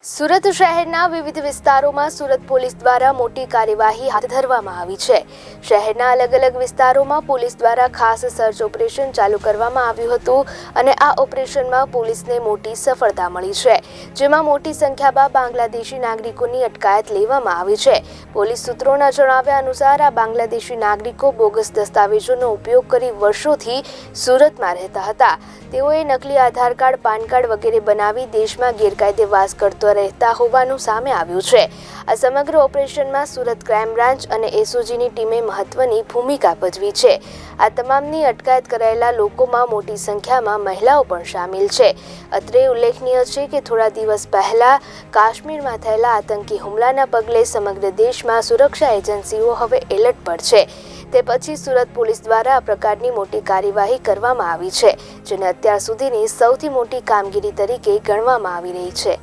સુરત શહેરના વિવિધ વિસ્તારોમાં સુરત પોલીસ દ્વારા મોટી કાર્યવાહી હાથ ધરવામાં આવી છે। શહેરના અલગ અલગ વિસ્તારોમાં પોલીસ દ્વારા ખાસ સર્ચ ઓપરેશન ચાલુ કરવામાં આવ્યું હતું અને આ ઓપરેશનમાં પોલીસને મોટી સફળતા મળી છે, જેમાં મોટી સંખ્યામાં બાંગ્લાદેશી નાગરિકોની અટકાયત લેવામાં આવી છે। પોલીસ સૂત્રોના જણાવ્યા અનુસાર આ બાંગ્લાદેશી નાગરિકો બોગસ દસ્તાવેજોનો ઉપયોગ કરી વર્ષોથી સુરતમાં રહેતા હતા। તેઓએ નકલી આધાર કાર્ડ, પાન કાર્ડ વગેરે બનાવી દેશમાં ગેરકાયદે વાસ કરતો રહેતા હોવાનું સામે આવ્યું છે। આ સમગ્ર ઓપરેશનમાં સુરત ક્રાઇમ બ્રાન્ચ અને એસઓજીની ટીમે મહત્વની ભૂમિકા ભજવી છે। આ તમામની અટકાયત કરાયેલા લોકોમાં મોટી સંખ્યામાં મહિલાઓ પણ સામેલ છે। અત્રે ઉલ્લેખનીય છે કે થોડા દિવસ પહેલા કાશ્મીરમાં થયેલા આતંકી હુમલાના પગલે સમગ્ર દેશમાં સુરક્ષા એજન્સીઓ હવે એલર્ટ પર છે। તે પછી સુરત પોલીસ દ્વારા આ પ્રકારની મોટી કાર્યવાહી કરવામાં આવી છે, જેને અત્યાર સુધીની સૌથી મોટી કામગીરી તરીકે ગણવામાં આવી રહી છે।